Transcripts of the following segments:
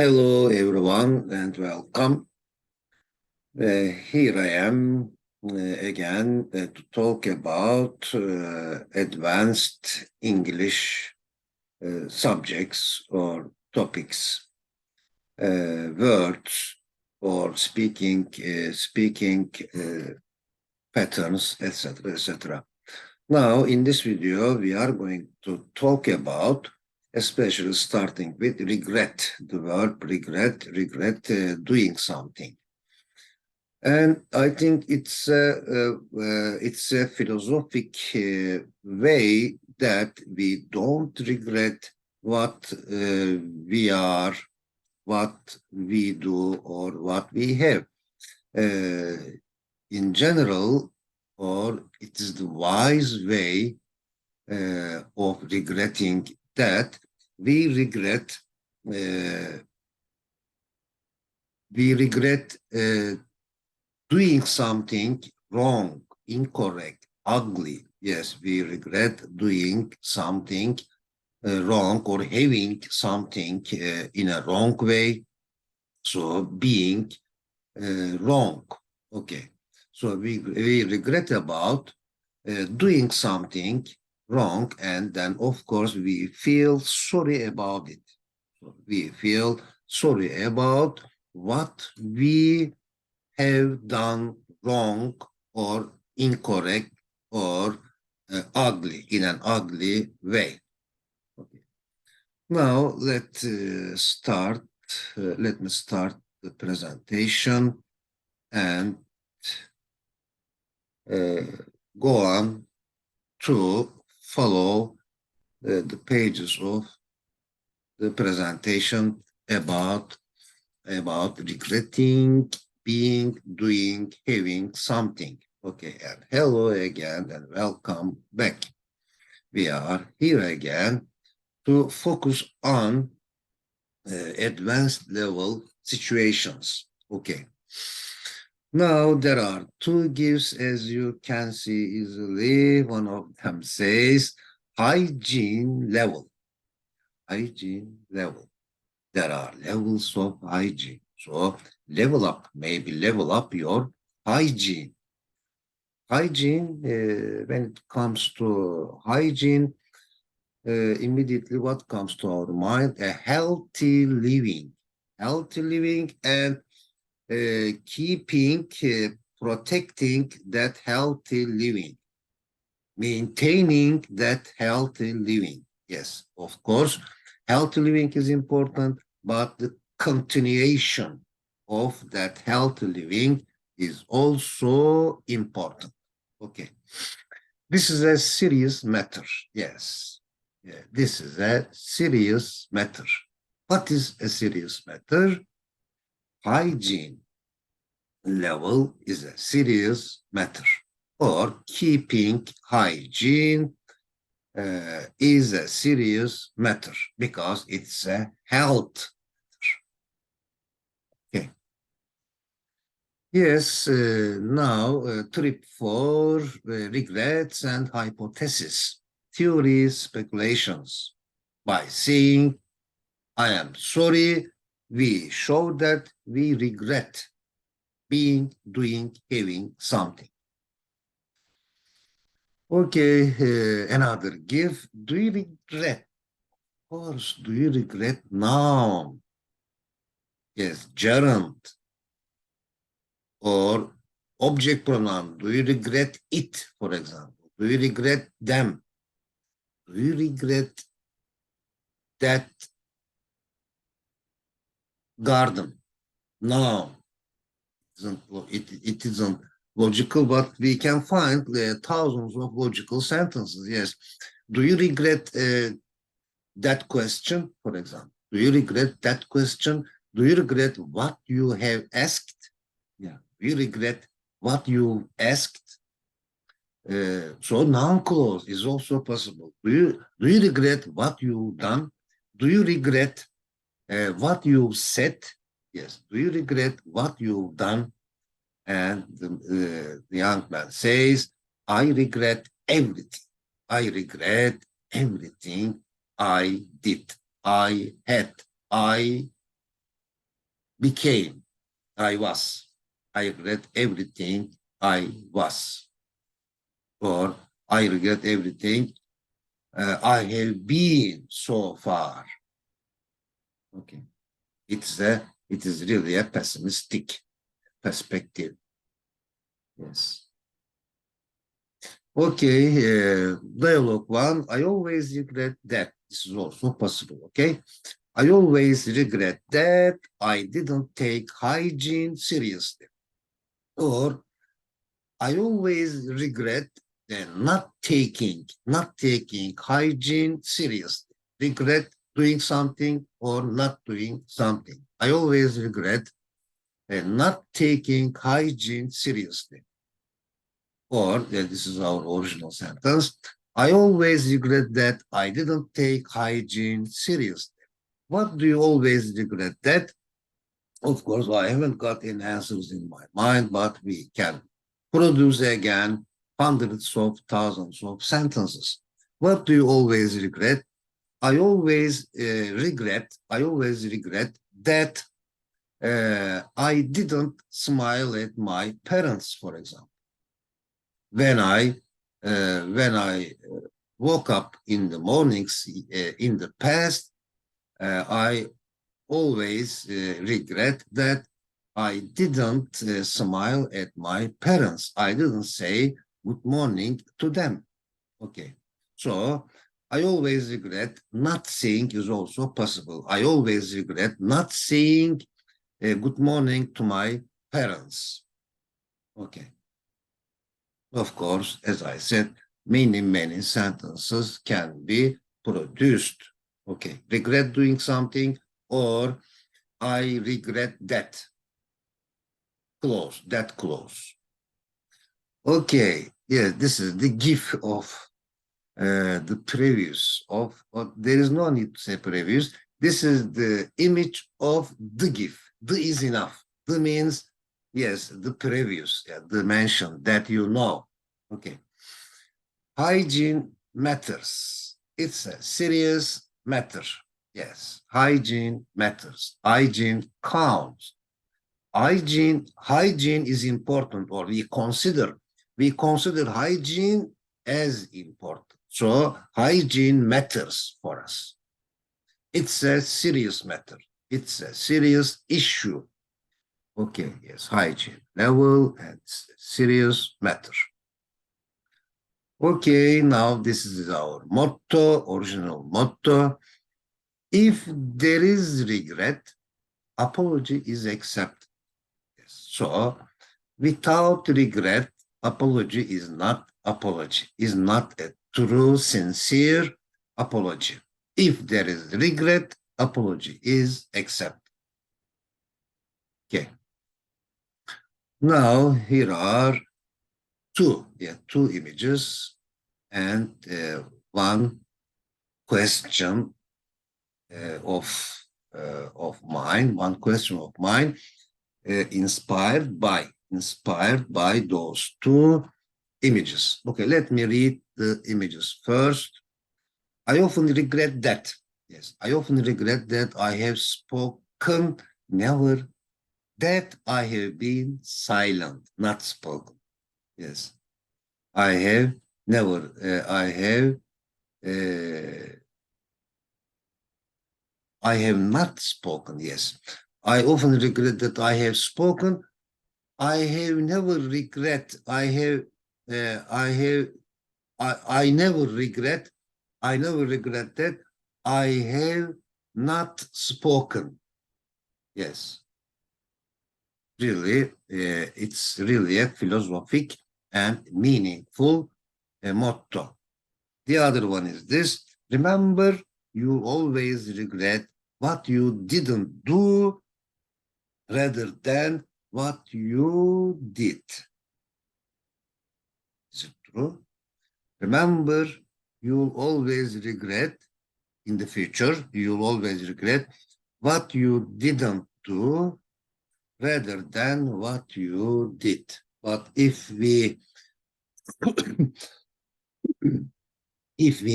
Hello, everyone, and welcome. Here I am again to talk about advanced English subjects or topics, words, or speaking patterns, etc., etc. Now, in this video, we are going to talk about, especially starting with regret, the word regret doing something. And I think it's a philosophic way that we don't regret what we are, what we do, or what we have. Uh, in general, or it is the wise way of regretting that we regret uh, doing something wrong, incorrect, ugly. Yes, we regret doing something wrong or having something in a wrong way. So being wrong. Okay. So we regret about doing something wrong, and then of course we feel sorry about it. So we feel sorry about what we have done wrong or incorrect or ugly in an ugly way. Okay. Now let me start the presentation and uh, go on to follow the pages of the presentation about regretting, being, doing, having something. Okay, and hello again and welcome back. We are here again to focus on advanced level situations. Okay. Now there are two gifts as you can see easily. One of them says hygiene level. Hygiene level. There are levels of hygiene. So level up, maybe level up your hygiene. Hygiene, when it comes to hygiene, immediately what comes to our mind? A healthy living. Healthy living and keeping, protecting that healthy living. Maintaining that healthy living. Yes, of course, healthy living is important, but the continuation of that healthy living is also important. Okay, this is a serious matter. Yes, yeah, this is a serious matter. What is a serious matter? Hygiene level is a serious matter, or keeping hygiene is a serious matter because it's a health. Okay. Yes, now trip for regrets and hypothesis, theories, speculations. By saying, I am sorry, we show that we regret being, doing, having something. Okay, another give. Do you regret? Of course, do you regret now? Yes, gerund or object pronoun. Do you regret it, for example? Do you regret them? Do you regret that garden? No, it isn't logical, but we can find thousands of logical sentences. Yes. Do you regret that question, for example? Do you regret that question? Do you regret what you have asked? Yeah. Do you regret what you asked? So noun clause is also possible. Do you regret what you've done? Do you regret what you said? Yes. Do you regret what you've done? And the young man says, I regret everything. I regret everything I did. I had. I became, I was. I regret everything I was. Or I regret everything I have been so far. Okay. It is really a pessimistic perspective. Yes. Okay, dialogue one. I always regret that. This is also possible, okay? I always regret that I didn't take hygiene seriously. Or I always regret not taking hygiene seriously. Regret doing something or not doing something. I always regret not taking hygiene seriously. Or this is our original sentence. I always regret that I didn't take hygiene seriously. What do you always regret that? Of course, I haven't got any answers in my mind, but we can produce again hundreds of thousands of sentences. What do you always regret? I always regret that I didn't smile at my parents, for example. When I woke up in the mornings in the past, I always regret that I didn't smile at my parents. I didn't say good morning to them. Okay. So I always regret not saying is also possible. I always regret not saying good morning to my parents. Okay. Of course, as I said, many sentences can be produced. Okay. Regret doing something or I regret that. That close. Okay, yeah, this is the GIF of the previous there is no need to say previous. This is the image of the GIF. The is enough. The means, yes, the previous, yeah, the mention that you know. Okay. Hygiene matters. It's a serious matter. Yes, hygiene matters. Hygiene counts. Hygiene is important, or we consider hygiene as important. So hygiene matters for us. It's a serious matter. It's a serious issue. Okay, yes, hygiene level and serious matter. Okay, now this is our motto, original motto. If there is regret, apology is accepted. So, without regret, apology is not apology, is not a true, sincere apology. If there is regret, apology is accepted. Okay. Now, here are two images and one question of mine, inspired by those two images. Okay, let me read the images first. I often regret that. Yes, I often regret that I have spoken, never that I have been silent, not spoken. Yes, I have never, I have not spoken. Yes, I often regret that I have spoken. I have never regret. I never regret. I never regret that I have not spoken. Yes. Really, it's really a philosophic and meaningful motto. The other one is this: remember, you always regret what you didn't do rather than what you did. Is it true? Remember, you'll always regret in the future, you'll always regret what you didn't do rather than what you did. But if we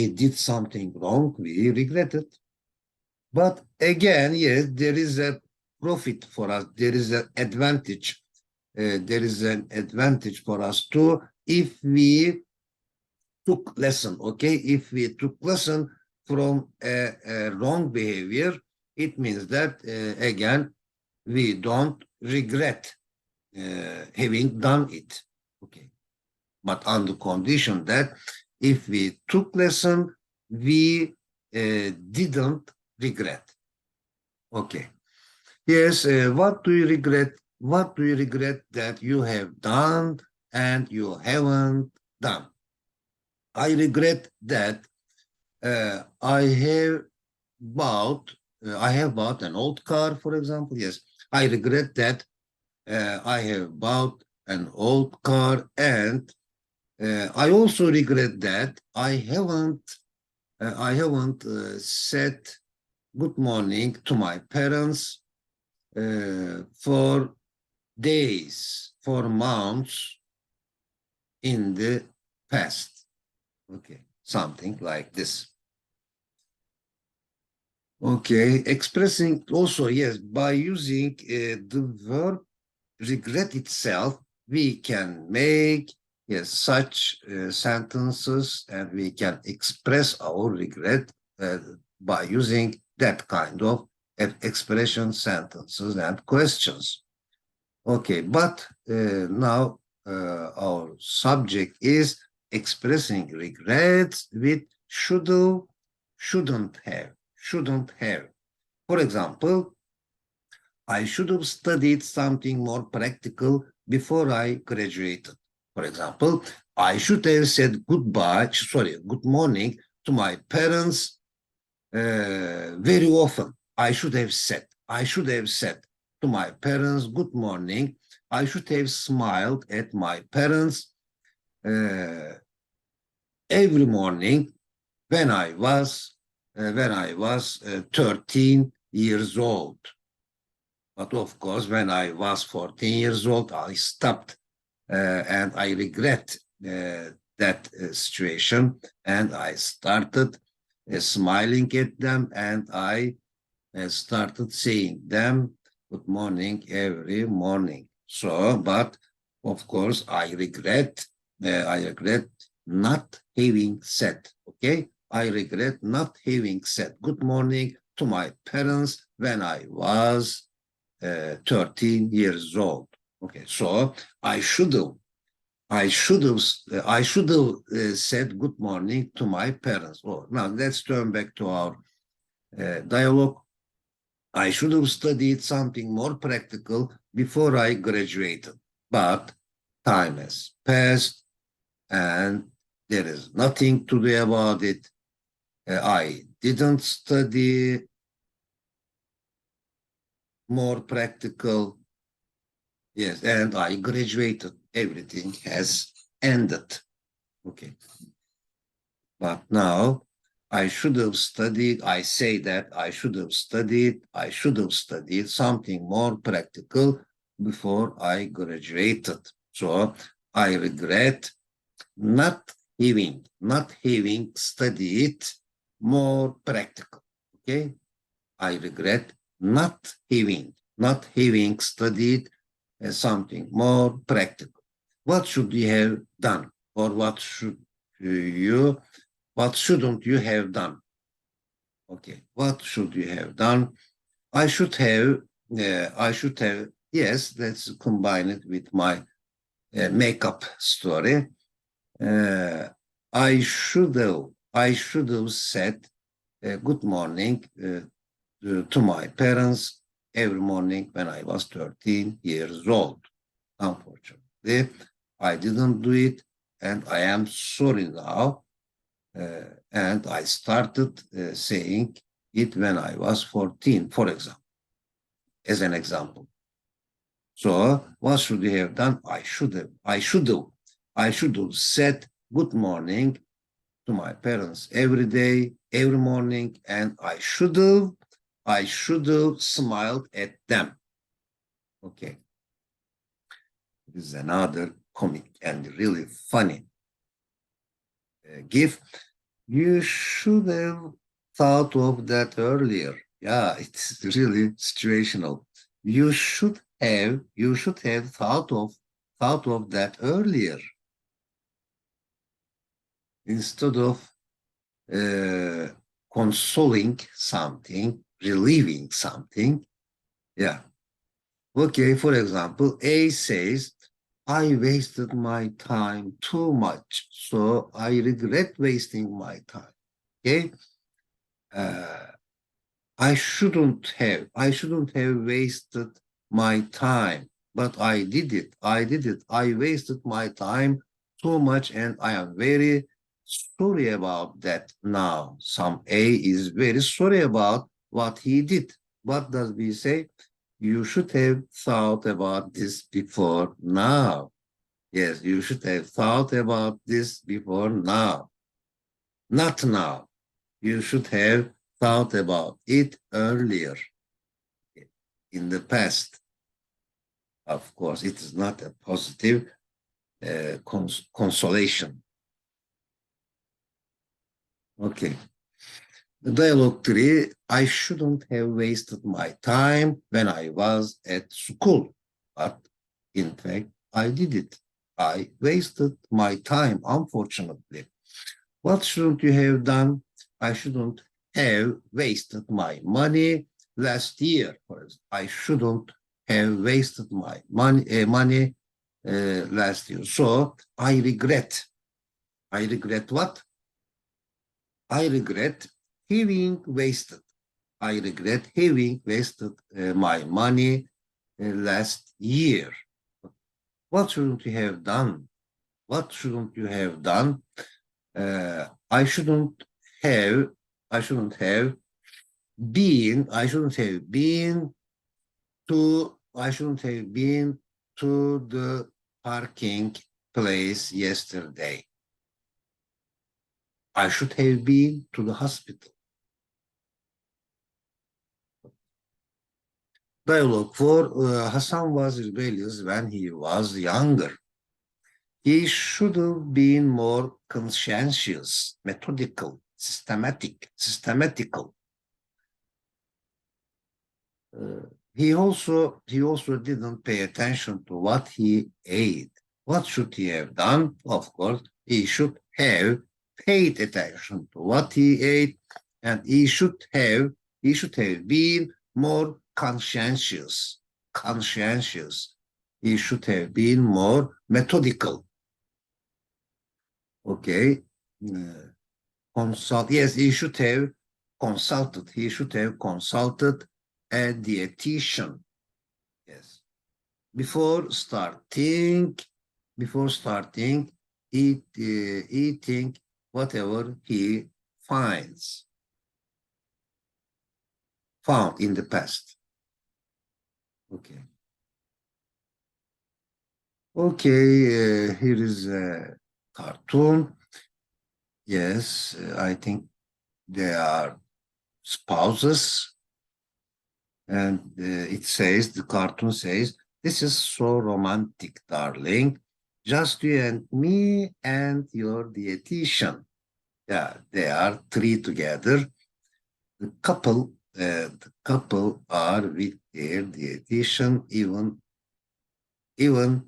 did something wrong, we regret it. But again, yes, there is a profit for us. There is an advantage. There is an advantage for us too if we took lesson. Okay, if we took lesson from a wrong behavior, it means that again we don't regret having done it. Okay, but on the condition that if we took lesson, we didn't regret. Okay. Yes, what do you regret? What do you regret that you have done and you haven't done? I regret that I have bought an old car, for example. Yes, I regret that I have bought an old car, and I also regret that I haven't said good morning to my parents for days, for months in the past. Okay, something like this. Okay, expressing also, yes, by using the verb regret itself, we can make, yes, such sentences, and we can express our regret by using that kind of expression, sentences, and questions. Okay, but now our subject is expressing regrets with should have, shouldn't have, shouldn't have. For example, I should have studied something more practical before I graduated. For example, I should have said good morning to my parents very often. I should have said to my parents good morning. I should have smiled at my parents every morning when I was 13 years old. But of course, when I was 14 years old, I stopped, and I regret that situation, and I started smiling at them, and I started saying them good morning every morning. So, but of course, I regret not having said, okay? I regret not having said good morning to my parents when I was 13 years old. Okay, so I should have said good morning to my parents. Oh, now let's turn back to our dialogue. I should have studied something more practical before I graduated, but time has passed and there is nothing to do about it. I didn't study more practical. Yes, and I graduated. Everything has ended. Okay. But now I should have studied. I say that I should have studied something more practical before I graduated. So I regret not having studied more practical. Okay. I regret not having studied something more practical. What should you have done, or what shouldn't you have done? Okay, what should you have done? I should have. Yes, let's combine it with my makeup story. I should have said good morning to my parents every morning when I was 13 years old. Unfortunately, I didn't do it, and I am sorry now. And I started saying it when I was 14, for example, as an example. So what should we have done? I should have said good morning to my parents every day, every morning, and I should have smiled at them. Okay. This is another comic and really funny GIF. You should have thought of that earlier. Yeah, it's really situational. You should have thought of that earlier instead of consoling something, relieving something. Yeah. Okay, for example, A says, I wasted my time too much, so I regret wasting my time. Okay. Uh, I shouldn't have wasted my time, but I did it. I wasted my time too much, and I am very sorry about that now. Some A is very sorry about what he did. What does B say? You should have thought about this before now. Yes, you should have thought about this before now. Not now. You should have thought about it earlier in the past. Of course, it is not a positive consolation. Okay. Dialogue 3, I shouldn't have wasted my time when I was at school, but in fact, I did it. I wasted my time, unfortunately. What shouldn't you have done? I shouldn't have wasted my money last year. For example, I shouldn't have wasted my money last year. So I regret. I regret what? I regret having wasted. I regret having wasted my money last year. What shouldn't you have done? What shouldn't you have done? I shouldn't have. I shouldn't have been. I shouldn't have been to. I shouldn't have been to the parking place yesterday. I should have been to the hospital. Dialogue 4, Hassan was rebellious when he was younger. He should have been more conscientious, methodical, systematical. He also didn't pay attention to what he ate. What should he have done? Of course, he should have paid attention to what he ate, and he should have been more conscientious. He should have been more methodical. Okay. Yes, he should have consulted. He should have consulted a dietitian. Yes. Before starting, eating whatever he found in the past. Okay. Okay, here is a cartoon. Yes, I think they are spouses. And the cartoon says, this is so romantic, darling. Just you and me and your dietitian. Yeah, they are three together. The couple are with their dietitian even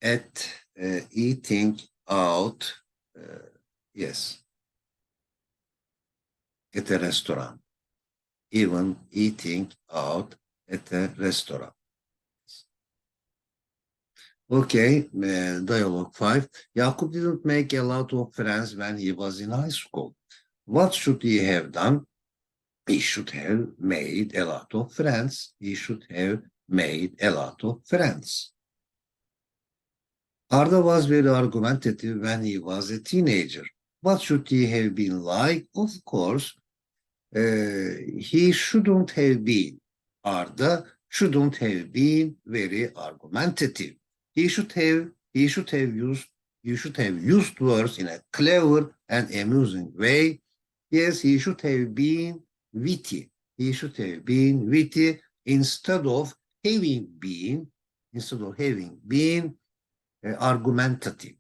at eating out. Yes, at a restaurant. Even eating out at a restaurant. Okay, dialogue 5. Jakub didn't make a lot of friends when he was in high school. What should he have done? He should have made a lot of friends. Arda was very argumentative when he was a teenager. What should he have been like? Of course, he shouldn't have been. Arda shouldn't have been very argumentative. He should have used words in a clever and amusing way. Yes, he should have been witty. Instead of having been argumentative.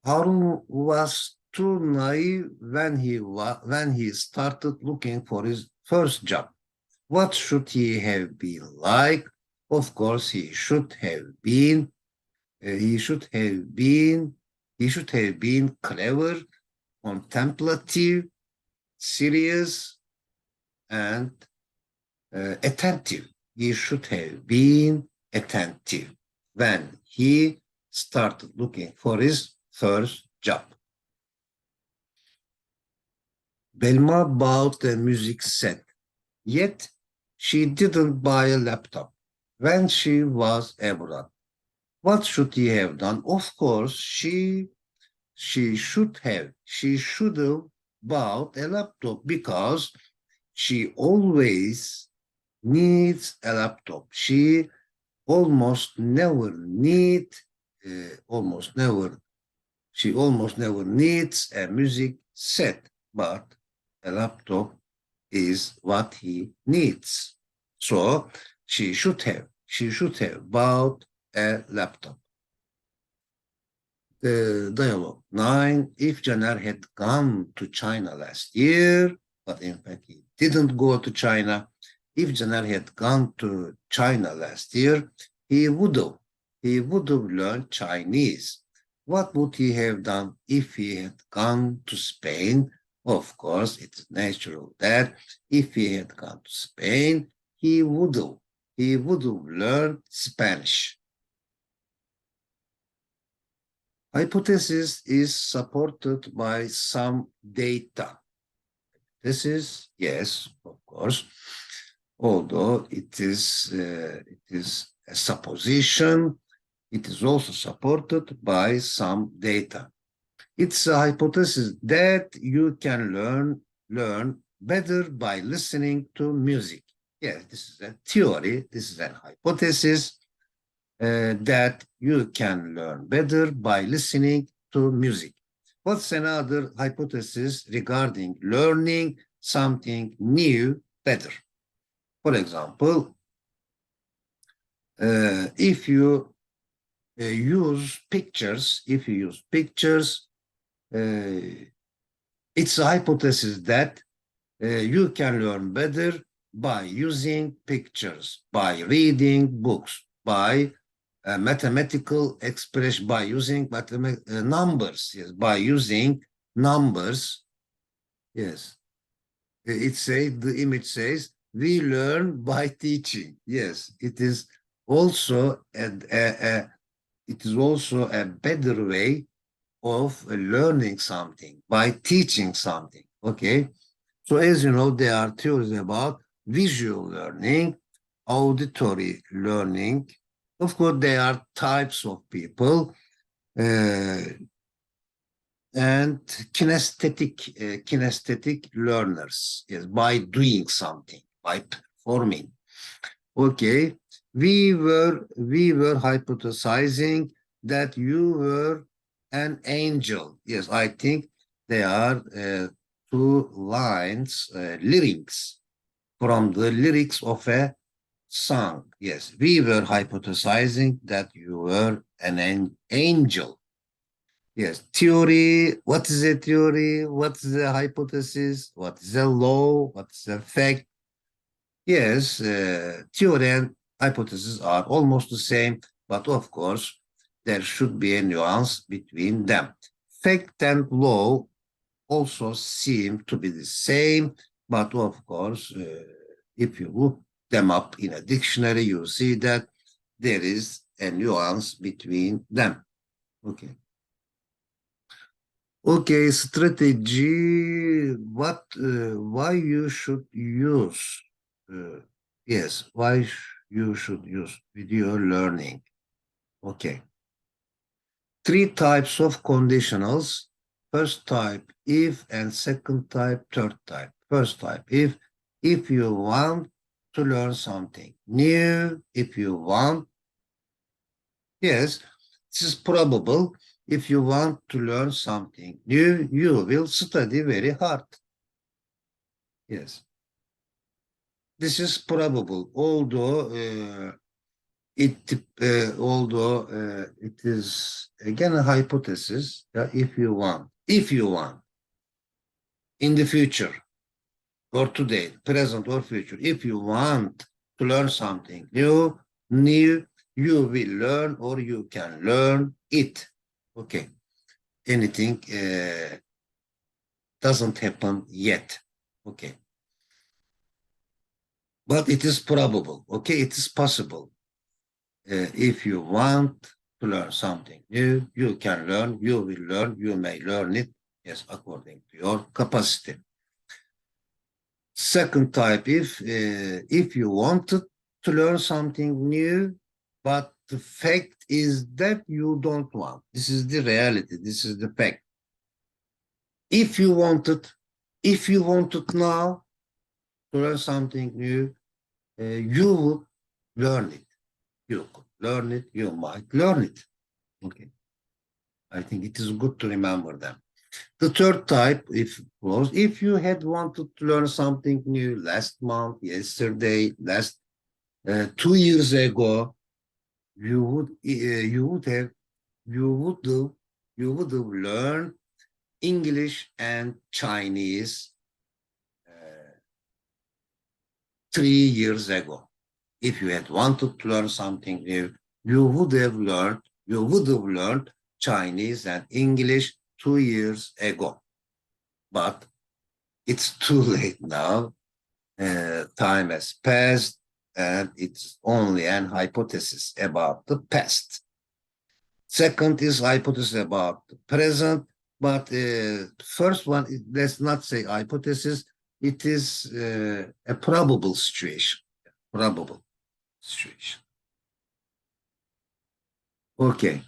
Harun was too naive when he started looking for his first job. What should he have been like? Of course, he should have been clever, contemplative, serious, and attentive. He should have been attentive when he started looking for his first job. Belma bought a music set, yet she didn't buy a laptop when she was abroad. What should he have done? Of course, she should have bought a laptop because she always needs a laptop. She almost never needs a music set, but a laptop is what he needs. So she should have bought a laptop. Dialogue 9. If Caner had gone to China last year, but in fact he didn't go to China. If Caner had gone to China last year, he would have learned Chinese. What would he have done if he had gone to Spain? Of course, it's natural that if he had gone to Spain, he would have learned Spanish. Hypothesis is supported by some data. This is, yes, of course, although it is a supposition, it is also supported by some data. It's a hypothesis that you can learn better by listening to music. Yes, this is a theory, this is an hypothesis that you can learn better by listening to music. What's another hypothesis regarding learning something new better? For example, if you use pictures, it's a hypothesis that you can learn better by using pictures, by reading books, by mathematical expression, by using numbers, yes, by using numbers, yes. The image says, we learn by teaching. Yes, it is also a better way of learning something, by teaching something, okay? So as you know, there are theories about visual learning, auditory learning. Of course, there are types of people, and kinesthetic learners, yes, by doing something, by performing. Okay, we were hypothesizing that you were an angel. Yes, I think there are two lines, lyrics from the lyrics of a song. Yes, we were hypothesizing that you were an angel. Yes, theory. What is a theory? What is a hypothesis? What is a law? What is a fact? Yes, theory and hypothesis are almost the same, but of course, there should be a nuance between them. Fact and law also seem to be the same, but of course, if you look them up in a dictionary, you see that there is a nuance between them. Okay. Okay, strategy, why you should use, yes, why you should use video learning. Okay. 3 types of conditionals. First type, if, and second type, third type. First type, if you want to learn something new, if you want, yes, this is probable. If you want to learn something new, you will study very hard. Yes. This is probable, although it is again a hypothesis. If you want in the future, or today, present or future. If you want to learn something new, you will learn or you can learn it. Okay. Anything doesn't happen yet. Okay. But it is probable. Okay. It is possible. If you want to learn something new, you can learn, you will learn, you may learn it, yes, according to your capacity. Second type, if you wanted to learn something new, but the fact is that you don't want. This is the reality. This is the fact. If you wanted now to learn something new, you would learn it. You could learn it. You might learn it. Okay. I think it is good to remember them. The third type, if you had wanted to learn something new last month, yesterday, 2 years ago, you would have learned English and Chinese 3 years ago. If you had wanted to learn something new, you would have learned Chinese and English 2 years ago. But it's too late now. Time has passed, and it's only an hypothesis about the past. Second is hypothesis about the present, but first one, let's not say hypothesis, it is a probable situation. Probable situation. Okay.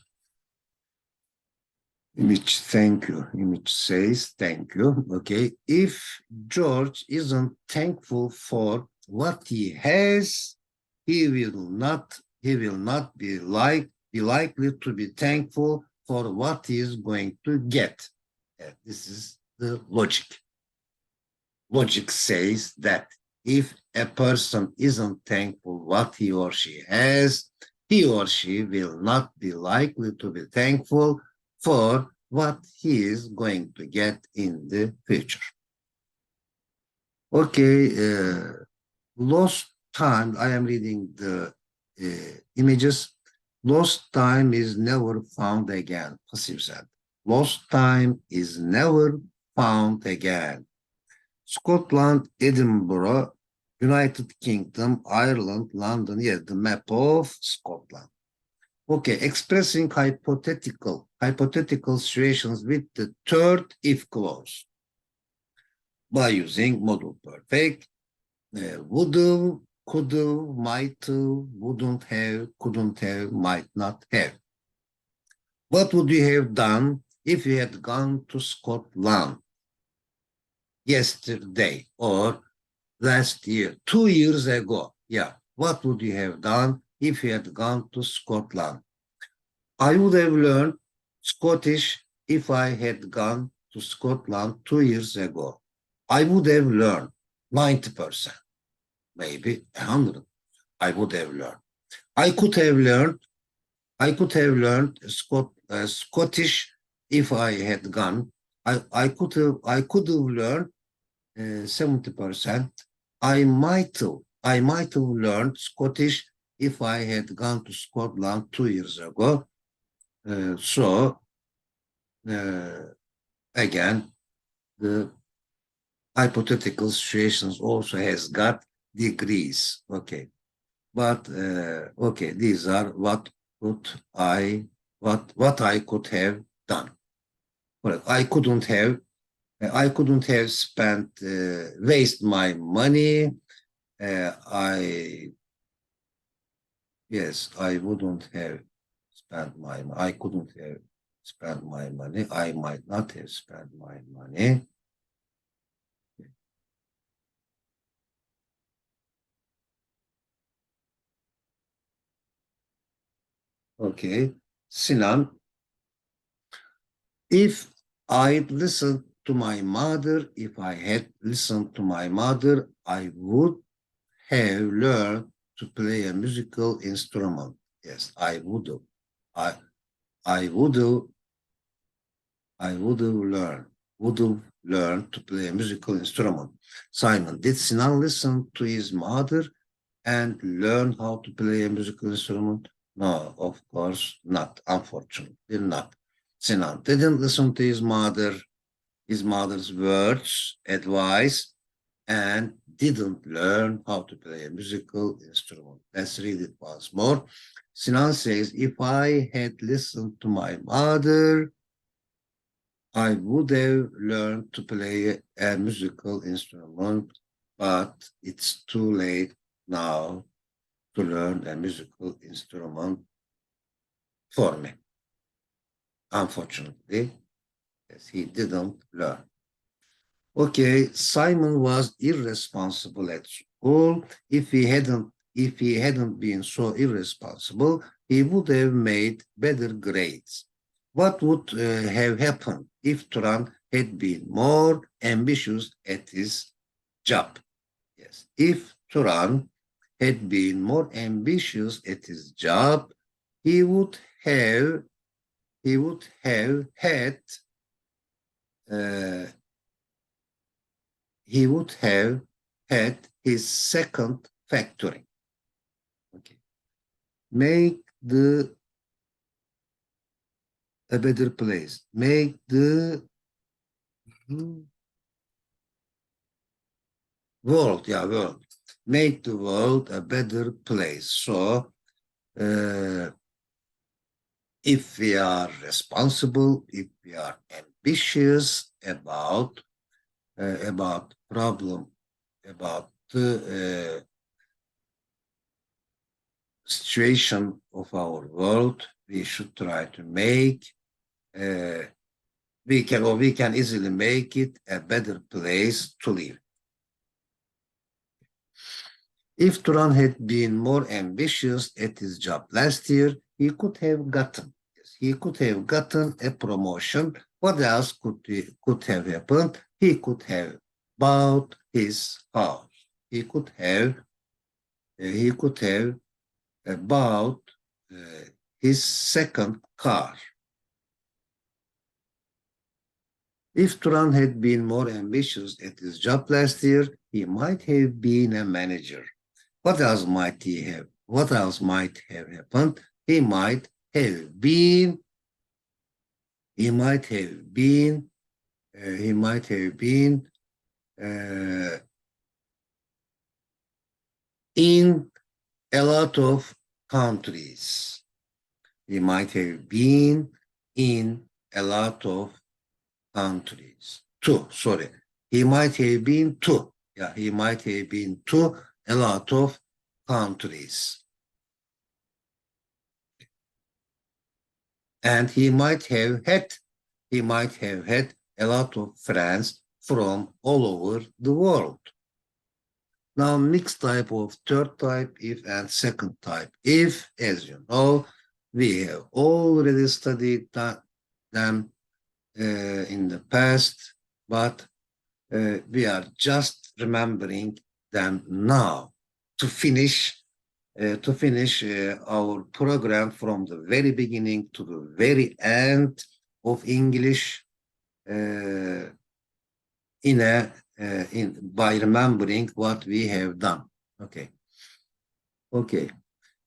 Image, thank you. Image says, thank you. Okay. If George isn't thankful for what he has, he will not be likely to be thankful for what he is going to get. This is the logic. Logic says that if a person isn't thankful what he or she has, he or she will not be likely to be thankful for what he is going to get in the future. Okay, lost time, I am reading the images. Lost time is never found again, passive said. Lost time is never found again. Scotland, Edinburgh, United Kingdom, Ireland, London, yes, the map of Scotland. Okay, expressing hypothetical situations with the third if clause by using modal perfect, would have, could have, might have, wouldn't have, couldn't have, might not have. What would you have done if you had gone to Scotland yesterday or last year, 2 years ago? Yeah, what would you have done if you had gone to Scotland? I would have learned Scottish if I had gone to Scotland 2 years ago. I would have learned 90%, maybe 100%. I would have learned. I could have learned Scottish if I had gone. I could have learned 70%. I might have learned Scottish if I had gone to Scotland 2 years ago. Again, the hypothetical situations also has got degrees. Okay, but okay, these are what I could have done. Well, I couldn't have spent waste my money. I wouldn't have spent my. I couldn't have spent my money. I might not have spent my money. Okay, Sinan, if I'd listened to my mother, if I had listened to my mother, I would have learned to play a musical instrument. Yes, I would have. I would have learned learn to play a musical instrument. Simon, did Sinan listen to his mother and learn how to play a musical instrument? No, of course not, unfortunately not. Sinan didn't listen to his mother's words, advice, and didn't learn how to play a musical instrument. Let's read it once more. Sinan says, if I had listened to my mother, I would have learned to play a musical instrument, but it's too late now to learn a musical instrument for me. Unfortunately, yes, he didn't learn. Okay, Simon was irresponsible at school. If he hadn't been so irresponsible, he would have made better grades. What would have happened if Turan had been more ambitious at his job? Yes, if Turan had been more ambitious at his job, he would have had uh, he would have had his second factory. Okay. Make the a better place. Make the world, yeah, world. Make the world a better place. So, if we are responsible, if we are ambitious about problem, about the situation of our world, we should try to make we can easily make it a better place to live. If Turan had been more ambitious at his job last year, he could have gotten a promotion. What else could have happened? He could have bought his house. He could have bought his second car. If Turan had been more ambitious at his job last year, he might have been a manager. What else might have happened? He might have been in a lot of countries. He might have been in a lot of countries. He might have been to. Yeah, he might have been to a lot of countries. And he might have had a lot of friends from all over the world. Now, mixed type of third type if and second type if, as you know, we have already studied them in the past, but we are just remembering them now to finish our program from the very beginning to the very end of English by remembering what we have done. Okay.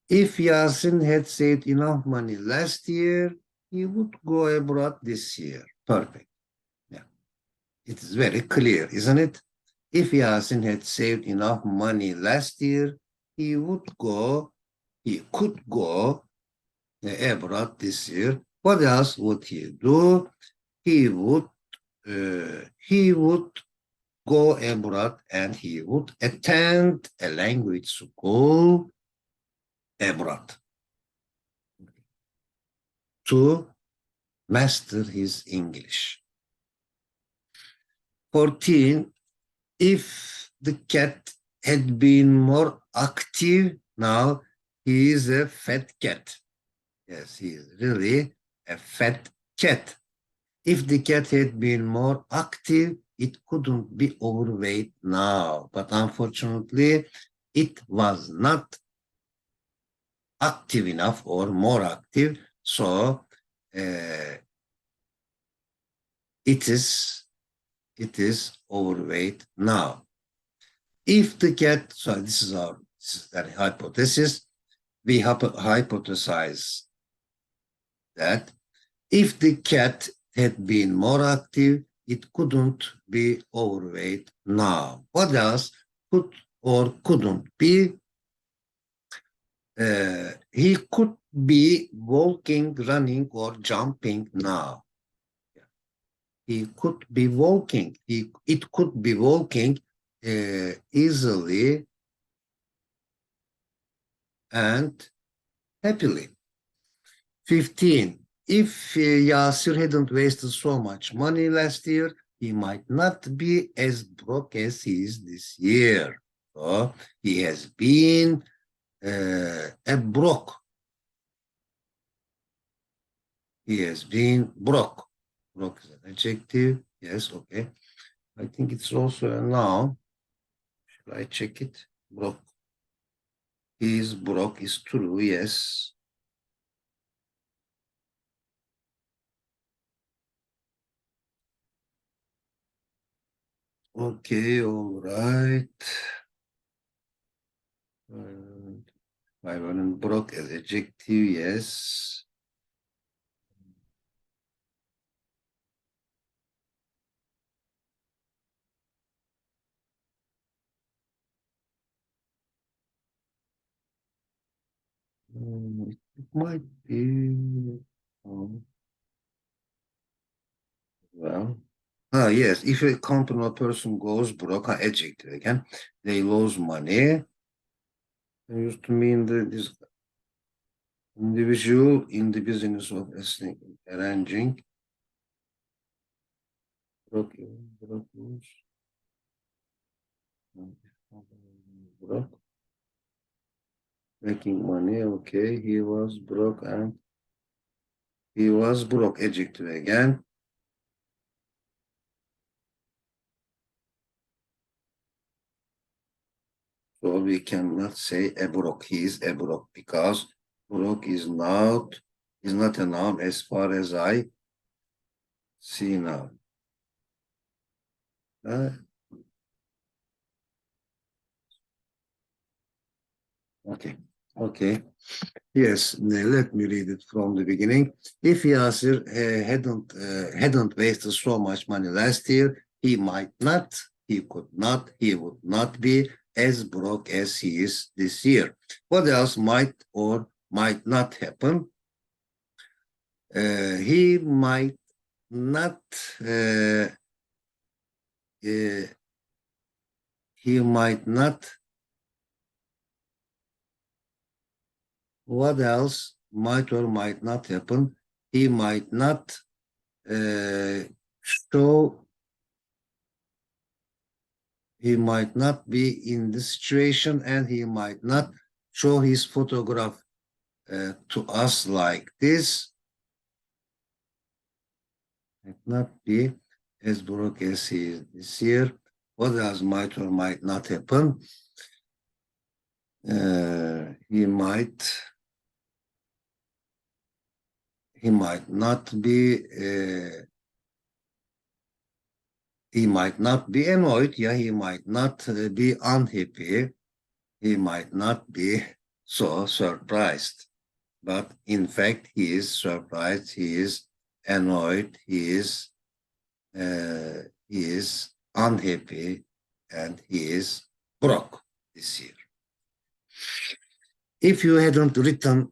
If Yasin had saved enough money last year, he would go abroad this year. Perfect. Yeah. It is very clear, isn't it? If Yasin had saved enough money last year, he could go abroad this year. What else would he do? He would go abroad and he would attend a language school abroad to master his English. 14, if the cat had been more active, now he is a fat cat. Yes, he is really a fat cat. If the cat had been more active, it couldn't be overweight now. But unfortunately, it was not active enough or more active. So it is it is overweight now. If the cat, so this is our hypothesis, we hypothesize that if the cat had been more active, it couldn't be overweight now. What else could or couldn't be? He could be walking, running, or jumping now. He could be walking. It could be walking easily and happily. 15. If Yasir hadn't wasted so much money last year, he might not be as broke as he is this year. So he has been a broke. He has been broke. Broke is an adjective. Yes, okay. I think it's also a noun. Should I check it? Broke. He is broke is true, yes. Okay, all right. Hayvanın broke as adjective, yes. It might be. Well. Yes. If a company or person goes broke, adjective again, they lose money. It used to mean this individual in the business of arranging. Broke. Broke. Making money. Okay. He was broke and he was broke. Adjective again. So we cannot say a broke. He is a broke because broke is not a noun as far as I see now. Okay. Yes, let me read it from the beginning. If Yasir hadn't wasted so much money last year, he might not, he could not, he would not be as broke as he is this year. What else might or might not happen? He might not what else might or might not happen? He might not show, he might not be in this situation, and he might not show his photograph to us like this. Might not be as broke as he is this year. What else might or might not happen? He might not be he might not be annoyed. Yeah, he might not be unhappy. He might not be so surprised. But in fact, he is surprised. He is annoyed. He is unhappy, and he is broke this year. If you hadn't written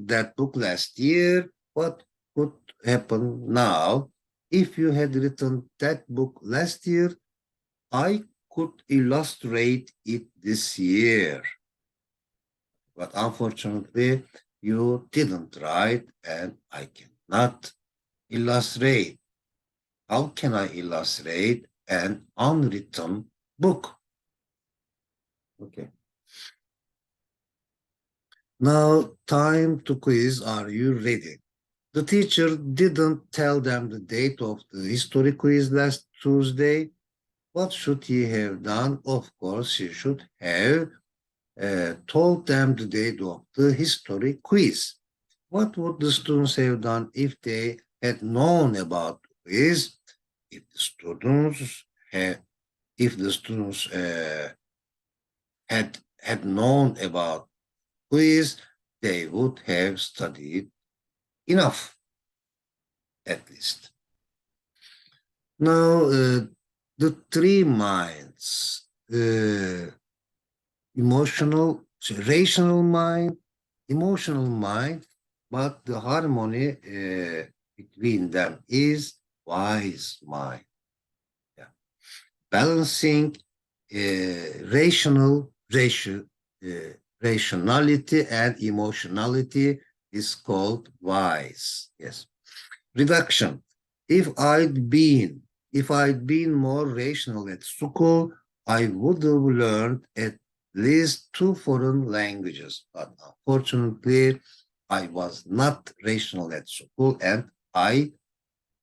that book last year, what could happen now? If you had written that book last year, I could illustrate it this year. But unfortunately, you didn't write, and I cannot illustrate. How can I illustrate an unwritten book? Okay. Now, time to quiz. Are you ready? The teacher didn't tell them the date of the history quiz last Tuesday. What should he have done? Of course, he should have told them the date of the history quiz. What would the students have done if they had known about the quiz? if the students had known about quiz, they would have studied enough, at least. Now, the three minds, rational mind, emotional mind, but the harmony between them is wise mind. Yeah. Balancing rationality and emotionality is called wise. Yes. Reduction. If I'd been more rational at school, I would have learned at least 2 foreign languages. But unfortunately, I was not rational at school, and I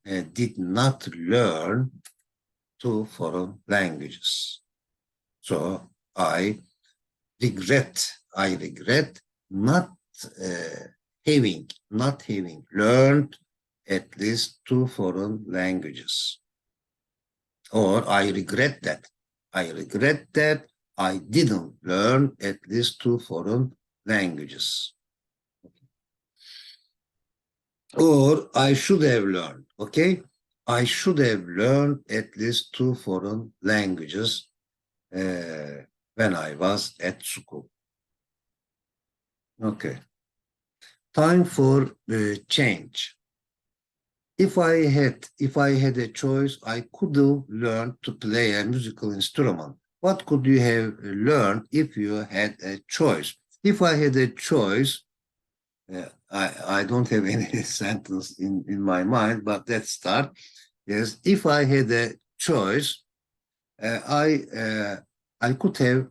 did not learn 2 foreign languages. So I regret not having learned at least 2 foreign languages. Or I regret that I didn't learn at least 2 foreign languages. Or I should have learned, okay? I should have learned at least 2 foreign languages when I was at school. Okay. Time for change. If I had a choice, I could have learned to play a musical instrument. What could you have learned if you had a choice? If I had a choice, I don't have any sentence in my mind, but let's start. Yes, if I had a choice, I could have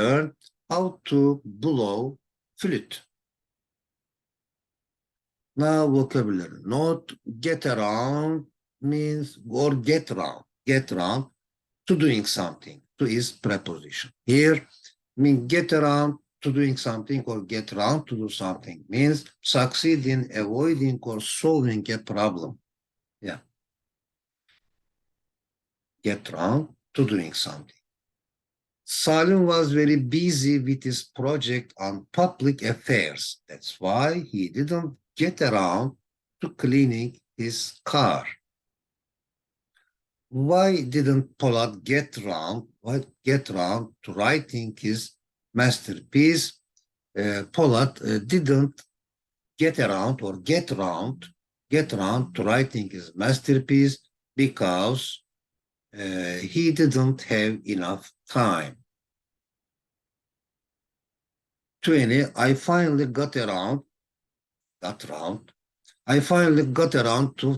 learned how to blow flute. Now vocabulary. Not get around means or get around. Get around to doing something. To is preposition. Here mean get around to doing something or get around to do something means succeed in avoiding or solving a problem. Yeah. Get around to doing something. Salim was very busy with his project on public affairs. That's why he didn't get around to cleaning his car. Why didn't Polat get around to writing his masterpiece? Polat didn't get around to writing his masterpiece because he didn't have enough time. 20, I finally got around to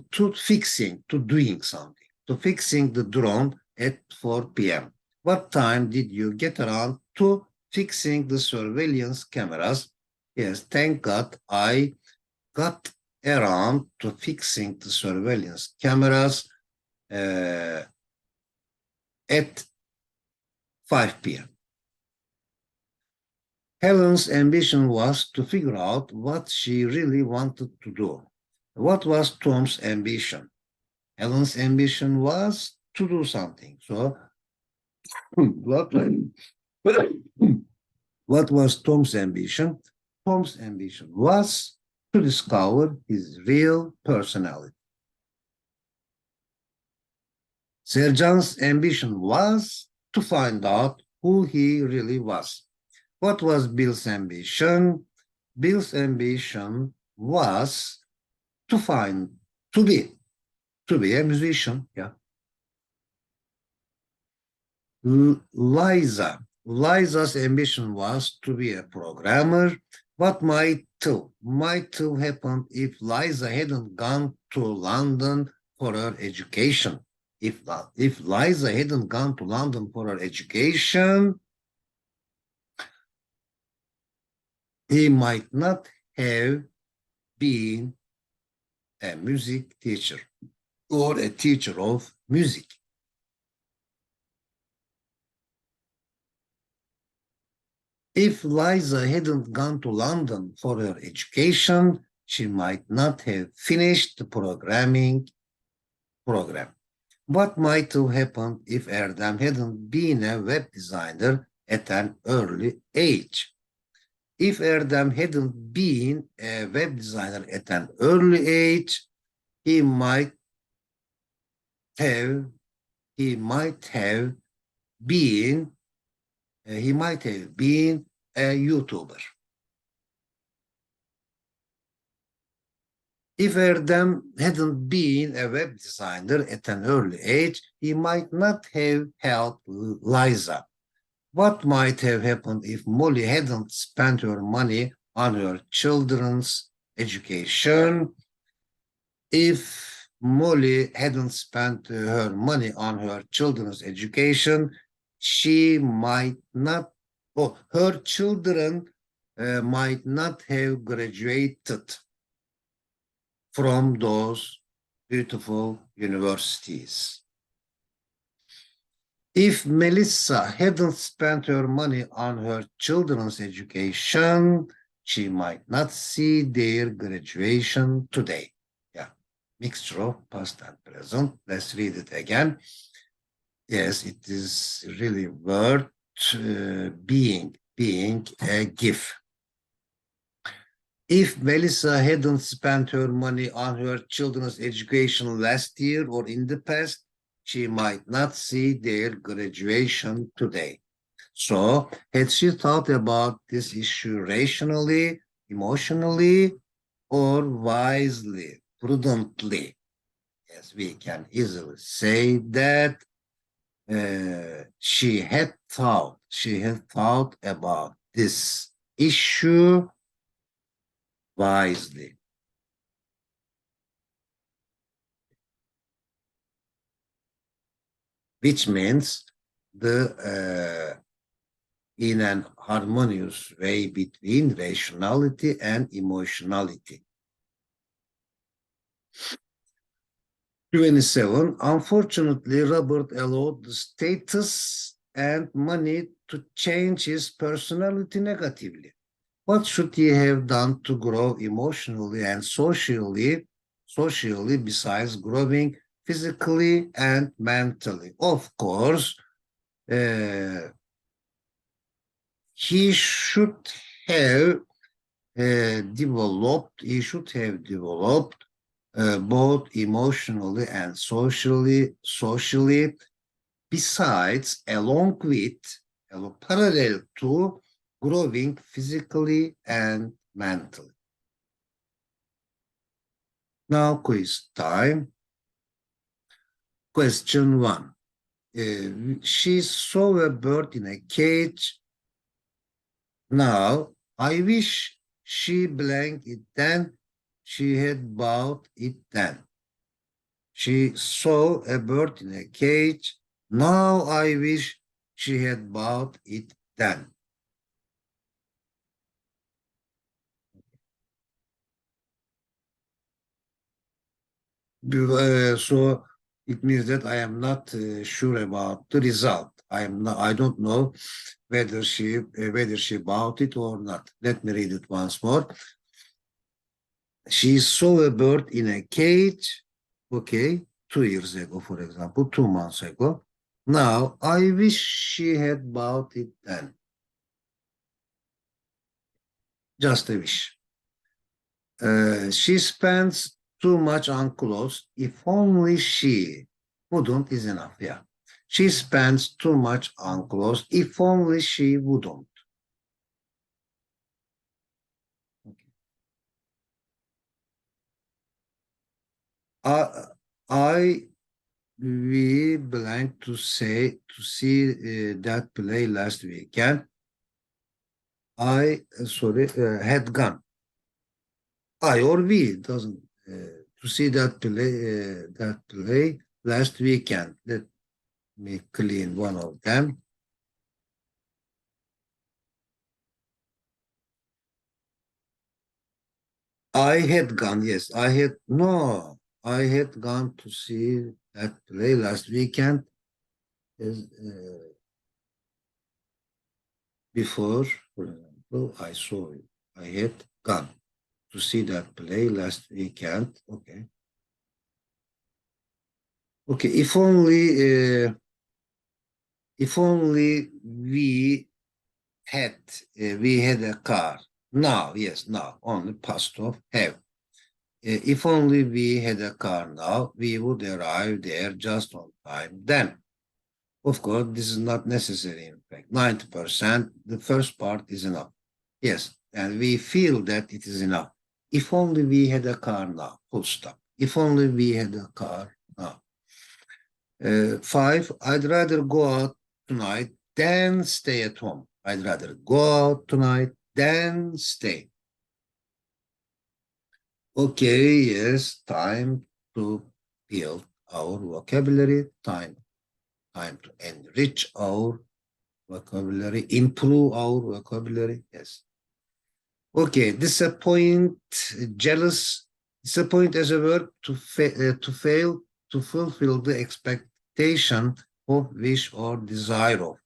doing something, to fixing the drone at 4 p.m. What time did you get around to fixing the surveillance cameras? Yes, thank God I got around to fixing the surveillance cameras at 5 p.m. Helen's ambition was to figure out what she really wanted to do. What was Tom's ambition? Helen's ambition was to do something. So, what was Tom's ambition? Tom's ambition was to discover his real personality. Sercan's ambition was to find out who he really was. What was Bill's ambition? Bill's ambition was to be a musician. Yeah. Liza's ambition was to be a programmer. What might have happened if Liza hadn't gone to London for her education? If Liza hadn't gone to London for her education, he might not have been a music teacher or a teacher of music. If Liza hadn't gone to London for her education, she might not have finished the programming program. What might have happened if Erdem hadn't been a web designer at an early age? If Erdem hadn't been a web designer at an early age, he might have been a YouTuber. If Erdem hadn't been a web designer at an early age, he might not have helped Liza. What might have happened if Molly hadn't spent her money on her children's education? If Molly hadn't spent her money on her children's education, she might not, or her children might not have graduated from those beautiful universities. If Melissa hadn't spent her money on her children's education, she might not see their graduation today. Yeah, mixture of past and present. Let's read it again. Yes, it is really worth being a gift. If Melissa hadn't spent her money on her children's education last year or in the past, she might not see their graduation today. So, had she thought about this issue rationally, emotionally, or wisely, prudently? Yes, we can easily say that she had thought about this issue wisely. Which means in an harmonious way between rationality and emotionality. 27. Unfortunately, Robert allowed the status and money to change his personality negatively. What should he have done to grow emotionally and socially besides growing physically and mentally? Of course, he should have developed both emotionally and socially, besides parallel to growing physically and mentally. Now quiz time. Question 1. She saw a bird in a cage. Now, I wish she blanked it then. She had bought it then. She saw a bird in a cage. Now I wish she had bought it then. So it means that I am not sure about the result. I don't know whether she bought it or not. Let me read it once more. She saw a bird in a cage. Okay, 2 years ago, for example, 2 months ago. Now, I wish she had bought it then. Just a wish. She spends too much on clothes. If only she wouldn't is enough. Yeah. She spends too much on clothes. If only she wouldn't. Okay. We blank to see that play last weekend. Had gone. I or we doesn't to see that play last weekend. Let me clean one of them. I had gone. Yes, I had gone to see that play last weekend. Before, for example, I had gone to see that play last weekend. Okay. Okay, if only we had a car. Now, yes, now, only past of have. If only we had a car now, we would arrive there just on time. Then, of course, this is not necessary. In fact, 90%, the first part is enough. Yes, and we feel that it is enough. If only we had a car now, full stop. If only we had a car now. 5, I'd rather go out tonight than stay at home. I'd rather go out tonight than stay. Okay, yes, time to build our vocabulary, time to enrich our vocabulary, improve our vocabulary, yes. Okay, disappoint, jealous, disappoint as a verb to fail to fulfill the expectation of, wish, or desire of.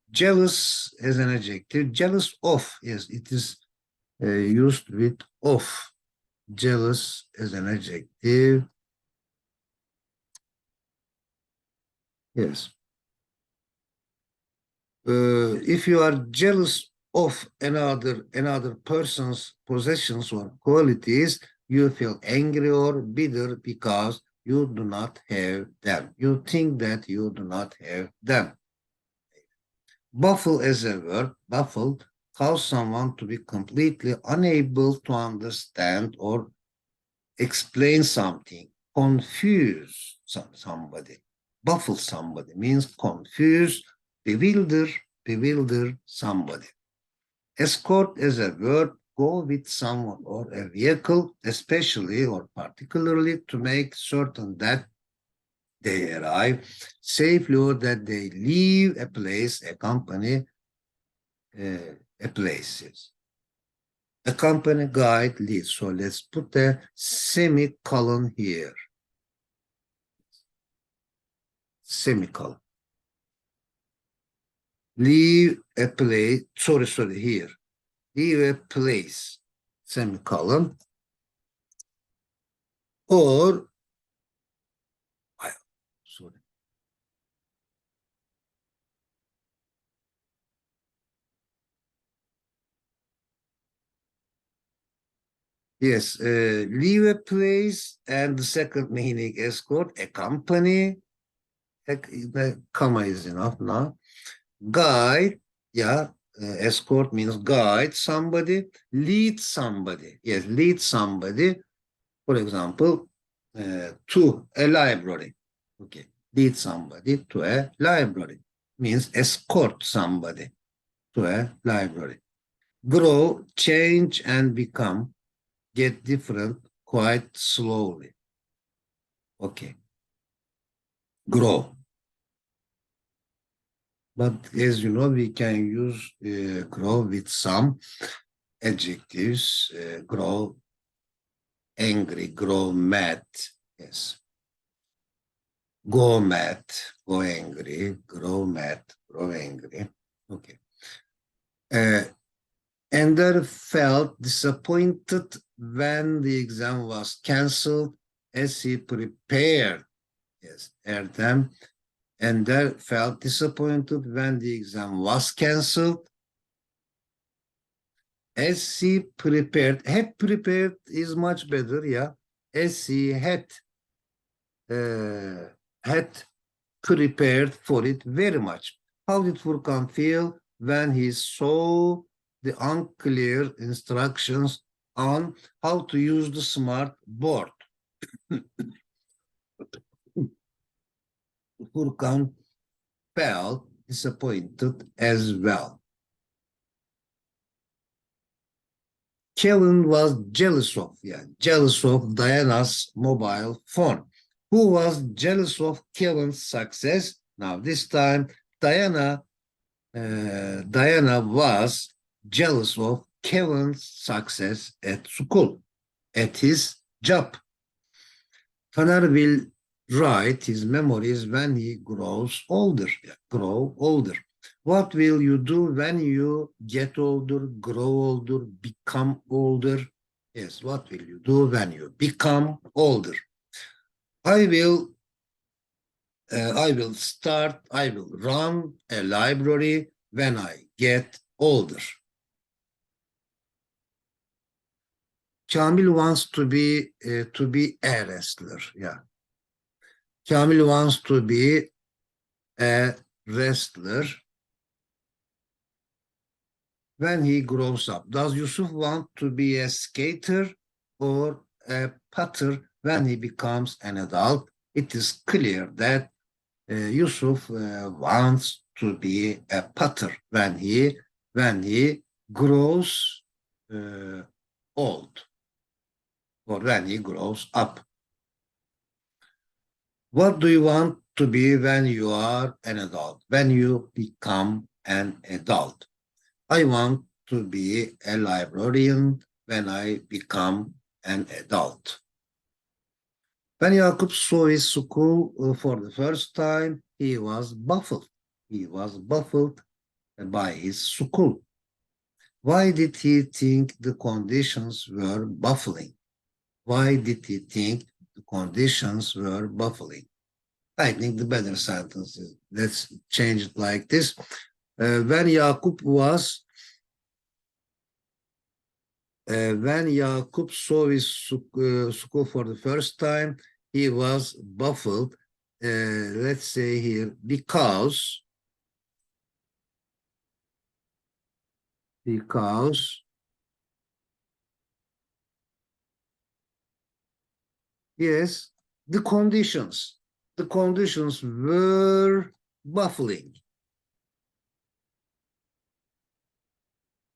Jealous as an adjective, jealous of, yes, it is used with of. Jealous as an adjective, yes. If you are jealous of another person's possessions or qualities, you feel angry or bitter because you do not have them. You think that you do not have them. Baffle as a verb, baffled, cause someone to be completely unable to understand or explain something, confuse somebody. Baffle somebody means confuse, bewilder somebody. Escort as a verb, go with someone or a vehicle, especially or particularly to make certain that they arrive safely or that they leave a place, a company, a place. Yes. A company guide leads. So let's put a semicolon here. Semicolon. Leave a place, sorry, here. Leave a place, semicolon. Or, sorry. Yes, leave a place, and the second meaning, escort, accompany, the comma is enough now. Guide, yeah, escort means guide somebody, lead somebody. Yes, lead somebody, for example, to a library. Okay, lead somebody to a library means escort somebody to a library. Grow, change, and become, get different quite slowly. Okay, grow. But as you know, we can use grow with some adjectives. Grow angry, grow mad. Yes. Go mad, go angry, grow mad, grow angry. Okay. Ender felt disappointed when the exam was cancelled as he prepared. Yes, Erdem. Ender felt disappointed when the exam was cancelled as he prepared. Had prepared is much better, yeah. As he had prepared for it very much. How did Furkan feel when he saw the unclear instructions on how to use the smart board? Furkan felt disappointed as well. Kevin was jealous of Diana's mobile phone. Who was jealous of Kevin's success? Now this time, Diana was jealous of Kevin's success at school, at his job. Taner will write his memories when he grows older. Grow older. What will you do when you get older, grow older, become older? Yes, what will you do when you become older? I will I will run a library when I get older. Kamil wants to be a wrestler. Yeah. Kamil wants to be a wrestler when he grows up. Does Yusuf want to be a skater or a putter when he becomes an adult? It is clear that Yusuf wants to be a putter when he grows old or when he grows up. What do you want to be when you are an adult? When you become an adult? I want to be a librarian when I become an adult. When Jacob saw his school for the first time, he was baffled. He was baffled by his school. Why did he think the conditions were baffling? Why did he think the conditions were baffling? I think the better sentence is, let's change it like this. When Jacob saw his school for the first time, he was baffled. Let's say here, because yes, the conditions were baffling.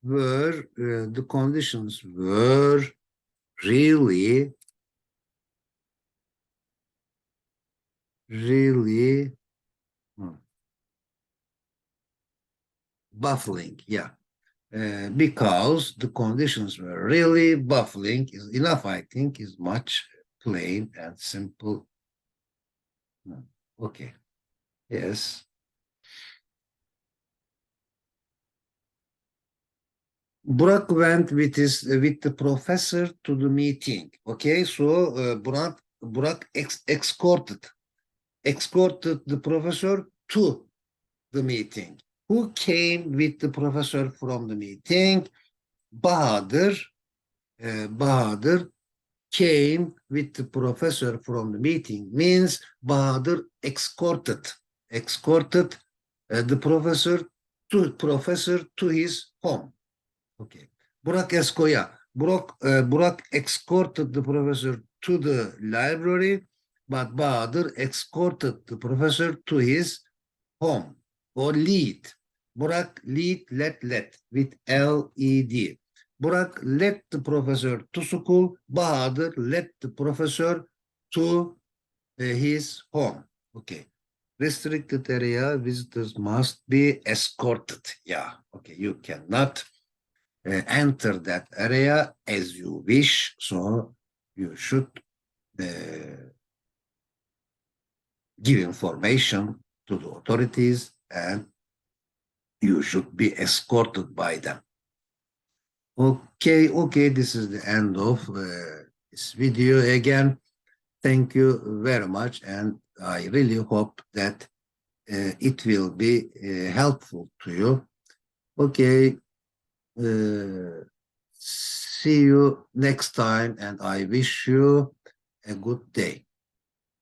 The conditions were really baffling. Yeah. Because the conditions were really baffling is enough, I think, is much plain and simple. Okay. Yes. Burak went with the professor to the meeting. Okay, so Burak escorted the professor to the meeting. Who came with the professor from the meeting? Bahadır came with the professor from the meeting. Means Bahadır escorted the professor to his home. Okay. Burak escorted the professor to the library, but Bahadır escorted the professor to his home or lead. Burak lead, let with L-E-D. Burak led the professor to school. Bahadır led the professor to his home. Okay. Restricted area visitors must be escorted. Yeah. Okay. You cannot enter that area as you wish. So you should give information to the authorities and you should be escorted by them. Okay, this is the end of this video. Again, thank you very much, and I really hope that it will be helpful to you. Okay, see you next time, and I wish you a good day.